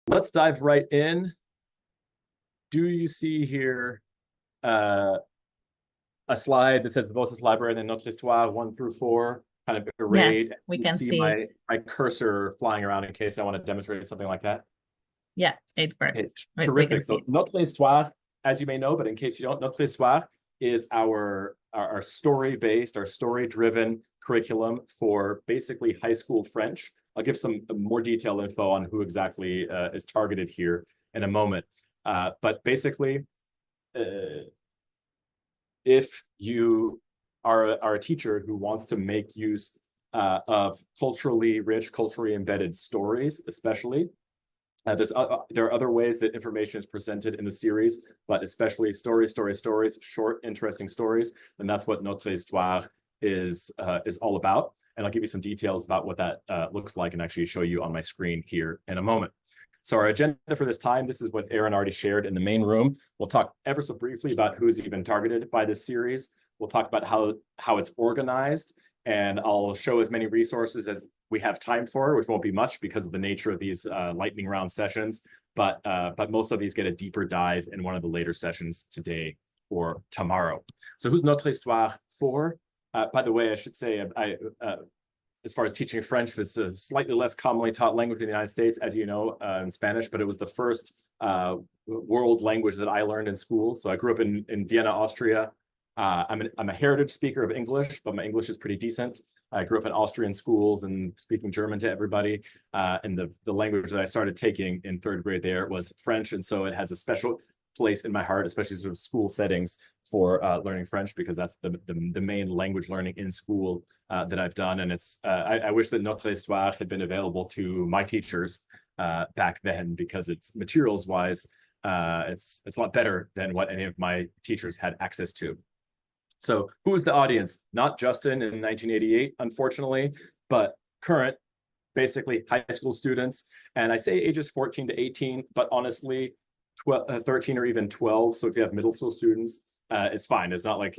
Let's dive right in. Do you see here a slide that says the Voces Library and then Notre histoire 1 through 4 kind of arrayed? Yes, we You can see see my, it. my cursor flying around in case I want to demonstrate something like that. Yeah, it Okay, works. We can terrific. see So it. Notre histoire, as you may know, but in case you don't, Notre histoire is our story-based, our story-driven curriculum for basically high school French. I'll give some more detailed info on who exactly is targeted here in a moment. But basically, if you are a teacher who wants to make use of culturally rich, culturally embedded stories, especially, there are other ways that information is presented in the series, but especially stories, short, interesting stories, and that's what Notre histoire is all about. And I'll give you some details about what that looks like and actually show you on my screen here in a moment. So our agenda for this time, this is what Aaron already shared in the main room. We'll talk ever so briefly about who's even targeted by this series. We'll talk about how it's organized, and I'll show as many resources as we have time for, which won't be much because of the nature of these lightning round sessions. But most of these get a deeper dive in one of the later sessions today or tomorrow. So who's Notre histoire for? By the way, I should say, as far as teaching French, was a slightly less commonly taught language in the United States, as you know, in Spanish, but it was the first world language that I learned in school. So I grew up in Vienna, Austria. I'm a heritage speaker of English, but my English is pretty decent. I grew up in Austrian schools and speaking German to everybody. And the language that I started taking in third grade there was French. And so it has a special place in my heart, especially sort of school settings for learning French, because that's the main language learning in school that I've done. And it's I wish that Notre histoire had been available to my teachers back then, because it's materials wise, it's a lot better than what any of my teachers had access to. So who is the audience? Not Justin in 1988, unfortunately, but current, basically high school students. And I say ages 14 to 18, but honestly, 13 or even 12. So if you have middle school students, it's fine. It's not like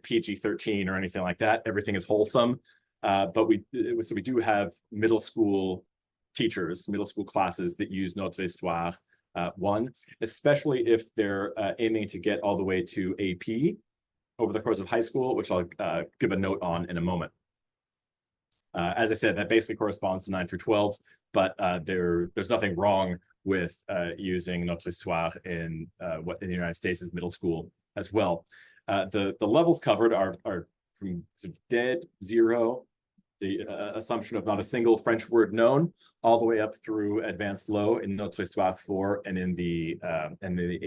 PG-13 or anything like that. Everything is wholesome. But we do have middle school teachers, middle school classes that use Notre histoire 1, especially if they're aiming to get all the way to AP over the course of high school, which I'll give a note on in a moment. As I said, that basically corresponds to 9 through 12, but there's nothing wrong with using Notre histoire in what in the United States is middle school as well. The levels covered are from dead, 0, the assumption of not a single French word known, all the way up through advanced low in Notre histoire 4 and in the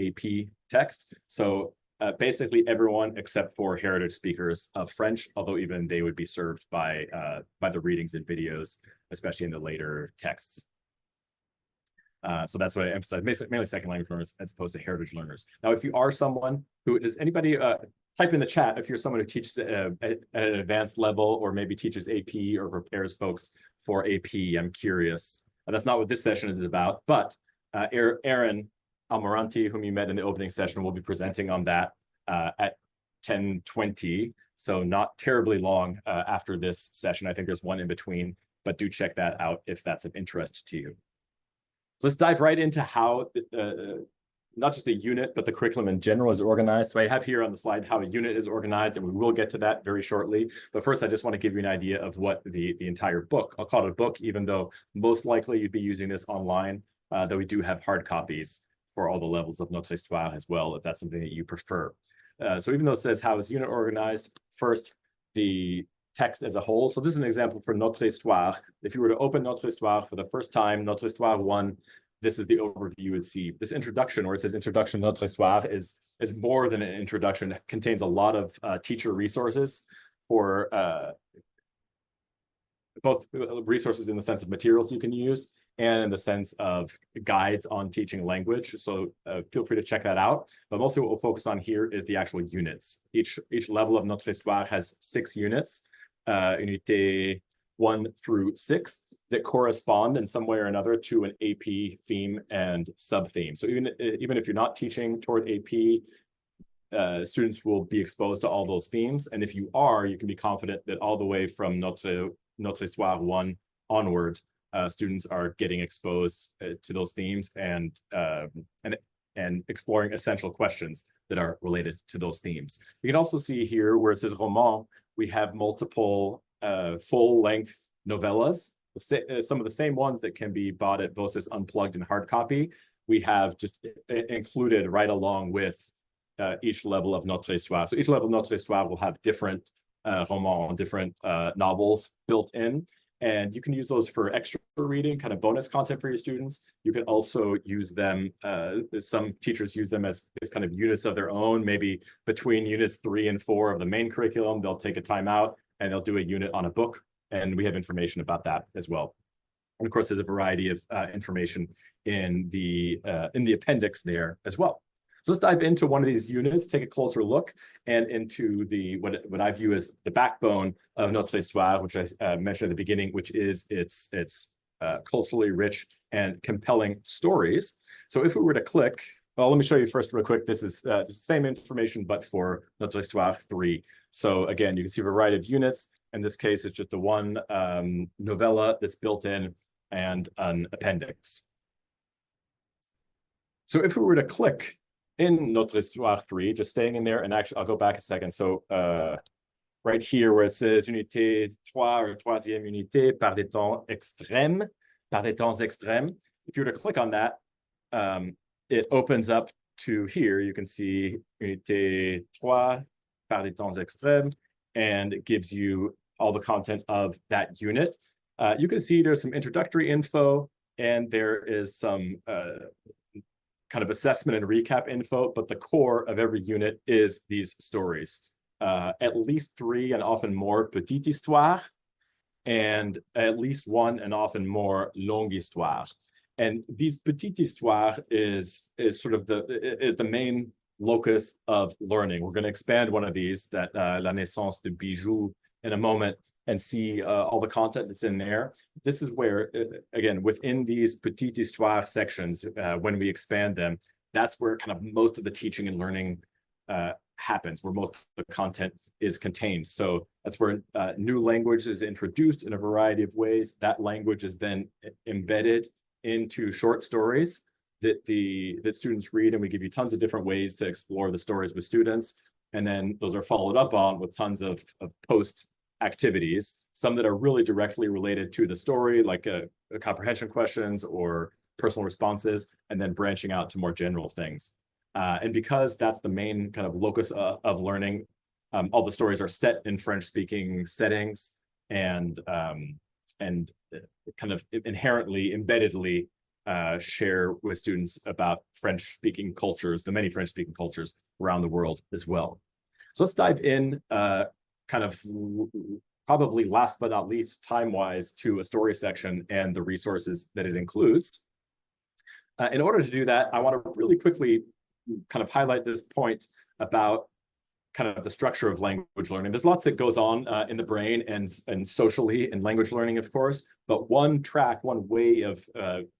AP text. So basically everyone except for heritage speakers of French, although even they would be served by the readings and videos, especially in the later texts. So that's what I emphasize, mainly second language learners as opposed to heritage learners. Now, if you are someone who, does anybody type in the chat if you're someone who teaches at an advanced level, or maybe teaches AP or prepares folks for AP? I'm curious. That's not what this session is about, but Aaron Almoranti, whom you met in the opening session, will be presenting on that at 10:20. So not terribly long after this session. I think there's one in between, but do check that out if that's of interest to you. So let's dive right into how not just the unit, but the curriculum in general is organized. So I have here on the slide how a unit is organized, and we will get to that very shortly. But first, I just want to give you an idea of what the entire book, I'll call it a book, even though most likely you'd be using this online, though we do have hard copies for all the levels of Notre histoire as well, if that's something that you prefer. So even though it says how is unit organized, first, the text as a whole. So this is an example for Notre histoire. If you were to open Notre histoire for the first time, Notre histoire 1, this is the overview you would see. This introduction, where it says Introduction to Notre histoire, is more than an introduction. It contains a lot of teacher resources for both resources in the sense of materials you can use and in the sense of guides on teaching language. So feel free to check that out. But mostly what we'll focus on here is the actual units. Each level of Notre histoire has 6 units, unité 1 through 6, that correspond in some way or another to an AP theme and sub-theme. So even if you're not teaching toward AP, students will be exposed to all those themes. And if you are, you can be confident that all the way from Notre histoire 1 onward, students are getting exposed to those themes and exploring essential questions that are related to those themes. You can also see here where it says roman, we have multiple full-length novellas, some of the same ones that can be bought at Voces Unplugged in hard copy. We have just included right along with each level of Notre histoire. So each level of Notre histoire will have different romans, different novels built in. And you can use those for extra reading, kind of bonus content for your students. You can also use them, some teachers use them as kind of units of their own. Maybe between units 3 and 4 of the main curriculum, they'll take a time out and they'll do a unit on a book. And we have information about that as well. And of course, there's a variety of information in the appendix there as well. So let's dive into one of these units, take a closer look, and into what I view as the backbone of Notre histoire, which I mentioned at the beginning, which is its culturally rich and compelling stories. So if we were to click, well, let me show you first real quick. This is the same information, but for Notre histoire 3. So again, you can see a variety of units. In this case, it's just the one novella that's built in and an appendix. So if we were to click in Notre histoire 3, just staying in there, and actually, I'll go back a second. So right here where it says unité 3 or troisième unité par des temps extrêmes, if you were to click on that, it opens up to here. You can see unité 3 par des temps extrêmes, and it gives you all the content of that unit. You can see there's some introductory info, and there is some kind of assessment and recap info, but the core of every unit is these stories. At least 3 and often more petite histoire, and at least 1 and often more longue histoire. And these petite histoire is sort of the main locus of learning. We're going to expand one of these, that La naissance de Bijou, in a moment, and see all the content that's in there. This is where, again, within these petite histoire sections, when we expand them, that's where kind of most of the teaching and learning happens, where most of the content is contained. So that's where new language is introduced in a variety of ways. That language is then embedded into short stories that students read, and we give you tons of different ways to explore the stories with students. And then those are followed up on with tons of post activities, some that are really directly related to the story, like comprehension questions or personal responses, and then branching out to more general things. And because that's the main kind of locus of learning, all the stories are set in French-speaking settings and kind of inherently, embeddedly share with students about French-speaking cultures, the many French-speaking cultures around the world as well. So let's dive in, kind of probably last but not least, time-wise, to a story section and the resources that it includes. In order to do that, I want to really quickly kind of highlight this point about kind of the structure of language learning. There's lots that goes on in the brain and socially in language learning, of course, but one way of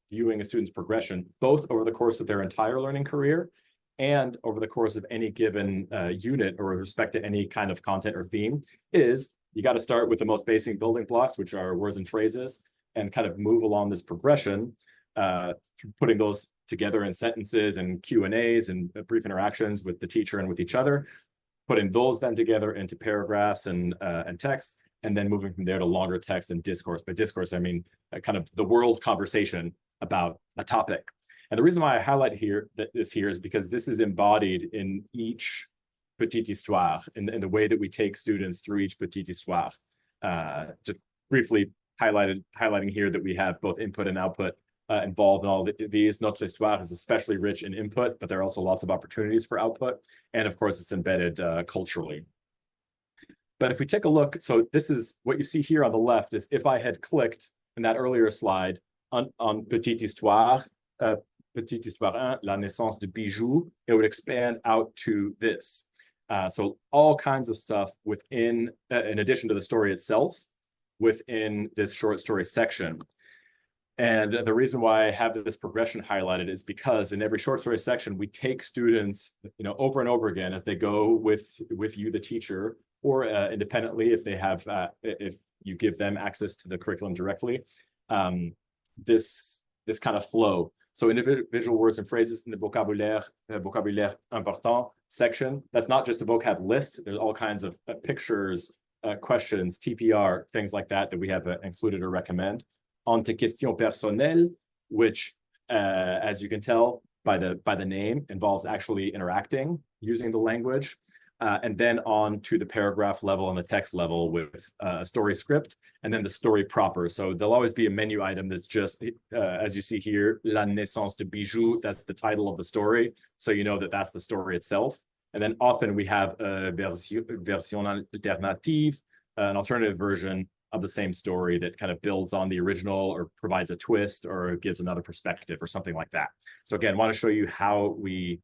viewing a student's progression, both over the course of their entire learning career and over the course of any given unit or with respect to any kind of content or theme, is you got to start with the most basic building blocks, which are words and phrases, and kind of move along this progression, putting those together in sentences and Q&As and brief interactions with the teacher and with each other, putting those then together into paragraphs and text, and then moving from there to longer text and discourse. By discourse, I mean kind of the world conversation about a topic. And the reason why I highlight this here is because this is embodied in each petite histoire, in the way that we take students through each petite histoire. Just briefly highlighting here that we have both input and output involved in all these. Notre histoire is especially rich in input, but there are also lots of opportunities for output. And of course, it's embedded culturally. But if we take a look, so this is what you see here on the left is if I had clicked in that earlier slide on petite histoire 1, La naissance de Bijou, it would expand out to this. So all kinds of stuff within, in addition to the story itself, within this short story section. And the reason why I have this progression highlighted is because in every short story section, we take students, over and over again as they go with you, the teacher, or independently if they have, if you give them access to the curriculum directly. this kind of flow. So individual words and phrases in the vocabulaire important section. That's not just a vocab list. There's all kinds of pictures, questions, TPR, things like that we have included or recommend. On tes questions personnelles, which, as you can tell by the name, involves actually interacting using the language. And then on to the paragraph level and the text level with a story script, and then the story proper. So there'll always be a menu item that's just, as you see here, La naissance de Bijou, that's the title of the story. So you know that that's the story itself. And then often we have a version alternative, an alternative version of the same story that kind of builds on the original or provides a twist or gives another perspective or something like that. So again, I want to show you how we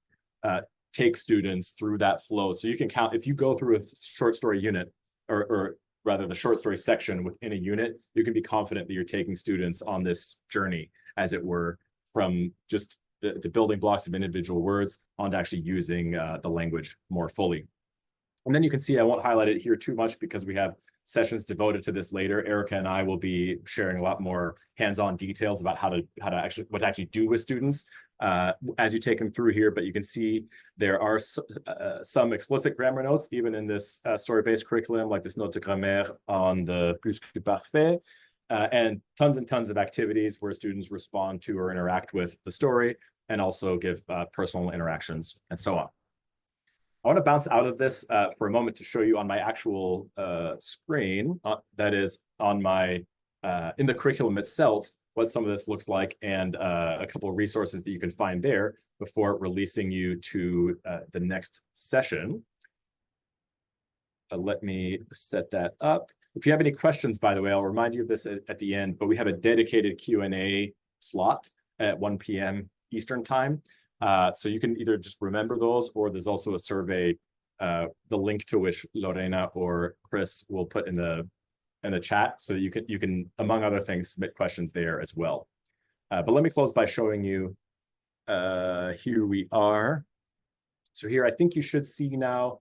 take students through that flow. So you can count, if you go through a short story unit, or rather the short story section within a unit, you can be confident that you're taking students on this journey, as it were, from just the building blocks of individual words on to actually using the language more fully. And then you can see, I won't highlight it here too much because we have sessions devoted to this later. Erica and I will be sharing a lot more hands-on details about what to actually do with students as you take them through here. But you can see there are some explicit grammar notes, even in this story-based curriculum, like this note de grammaire on the plus que parfait, and tons of activities where students respond to or interact with the story, and also give personal interactions and so on. I want to bounce out of this for a moment to show you on my actual screen, that is on my, in the curriculum itself, what some of this looks like, and a couple of resources that you can find there before releasing you to the next session. Let me set that up. If you have any questions, by the way, I'll remind you of this at the end, but we have a dedicated Q&A slot at 1 p.m. Eastern time. So you can either just remember those, or there's also a survey, the link to which Lorena or Chris will put in the chat, so that you can, among other things, submit questions there as well. But let me close by showing you, here we are. So here, I think you should see now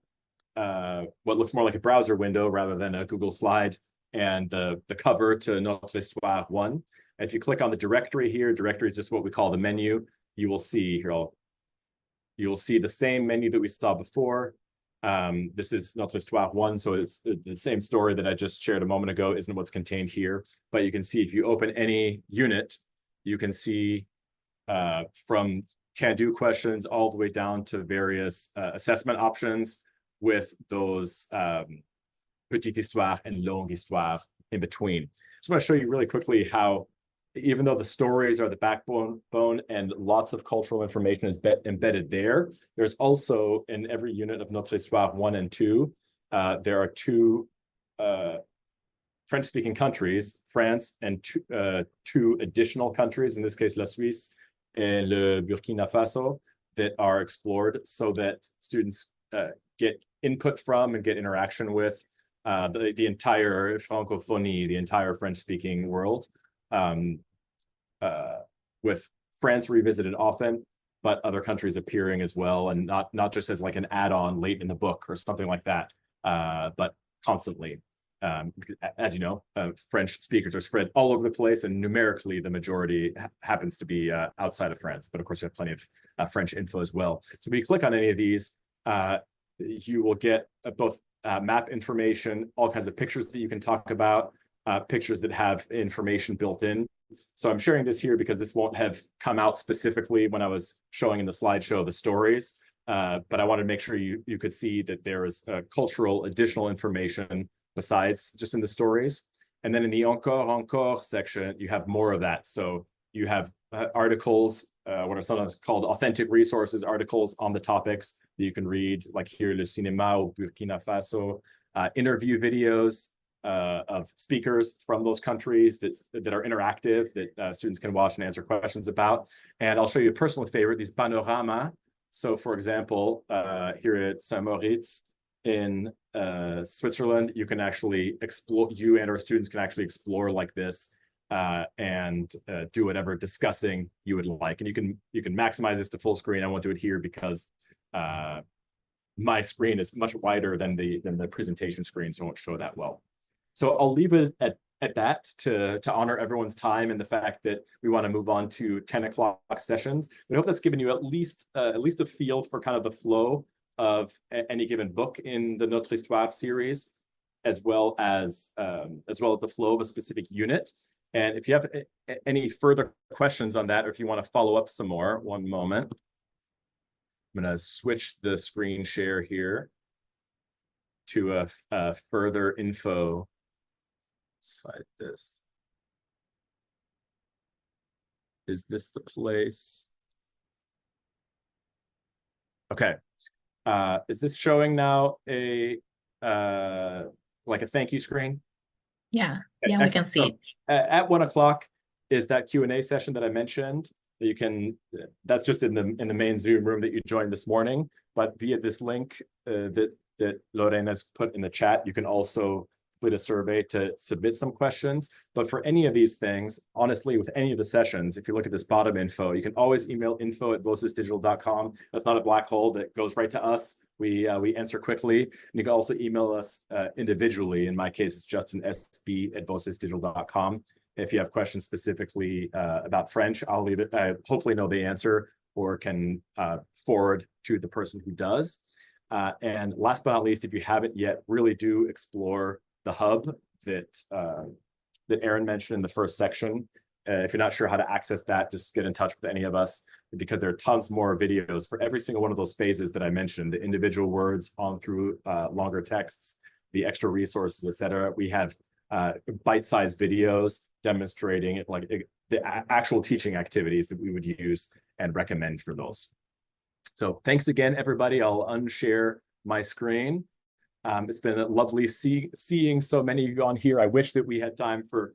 what looks more like a browser window rather than a Google slide, and the cover to Notre Histoire 1. And if you click on the directory here, directory is just what we call the menu. You will see here, you will see the same menu that we saw before. This is Notre Histoire 1, so it's the same story that I just shared a moment ago isn't what's contained here. But you can see if you open any unit, you can see from can-do questions all the way down to various assessment options with those petite histoire and longue histoire in between. So I'm going to show you really quickly how, even though the stories are the backbone and lots of cultural information is embedded there, there's also, in every unit of Notre Histoire 1 and 2, there are two French-speaking countries, France, and two additional countries, in this case, La Suisse and le Burkina Faso, that are explored so that students get input from and get interaction with the entire francophonie, the entire French-speaking world. With France revisited often, but other countries appearing as well, and not just as like an add-on late in the book or something like that, but constantly. As you know, French speakers are spread all over the place, and numerically the majority happens to be outside of France, but of course you have plenty of French info as well. So when you click on any of these, you will get both map information, all kinds of pictures that you can talk about, pictures that have information built in. So I'm sharing this here because this won't have come out specifically when I was showing in the slideshow the stories, but I wanted to make sure you could see that there is cultural additional information besides just in the stories. And then in the encore section, you have more of that. So you have articles, what are sometimes called authentic resources, articles on the topics that you can read, like here, Le Cinéma au Burkina Faso, interview videos of speakers from those countries that are interactive, that students can watch and answer questions about. And I'll show you a personal favorite, these panorama. So for example, here at Saint-Moritz in Switzerland, you can actually explore, you and our students can actually explore like this and do whatever discussing you would like. And you can maximize this to full screen. I won't do it here because my screen is much wider than the presentation screen, so I won't show that well. So I'll leave it at at that to honor everyone's time and the fact that we want to move on to 10 o'clock sessions. But I hope that's given you at least a feel for kind of the flow of any given book in the Notre histoire series, as well as the flow of a specific unit. And if you have any further questions on that, or if you want to follow up some more, one moment. I'm going to switch the screen share here to a further info slide. This. Is this the place? Okay. Is this showing now a like a thank you screen? Yeah, yeah, we can see. So, at 1 o'clock is that Q&A session that I mentioned. You can, that's just in the main Zoom room that you joined this morning, but via this link that Lorena has put in the chat, you can also complete a survey to submit some questions. But for any of these things, honestly, with any of the sessions, if you look at this bottom info, you can always email info@vocesdigital.com. That's not a black hole, that goes right to us. We answer quickly. And you can also email us individually. In my case, it's justin.sb@vocesdigital.com. If you have questions specifically about French, I'll either hopefully know the answer or can forward to the person who does. And last but not least, if you haven't yet, really do explore the hub that Aaron mentioned in the first section. If you're not sure how to access that, just get in touch with any of us, because there are tons more videos for every single one of those phases that I mentioned, the individual words on through longer texts, the extra resources, etc. We have bite-sized videos demonstrating it, like the actual teaching activities that we would use and recommend for those. So thanks again, everybody. I'll unshare my screen. It's been lovely seeing so many of you on here. I wish that we had time for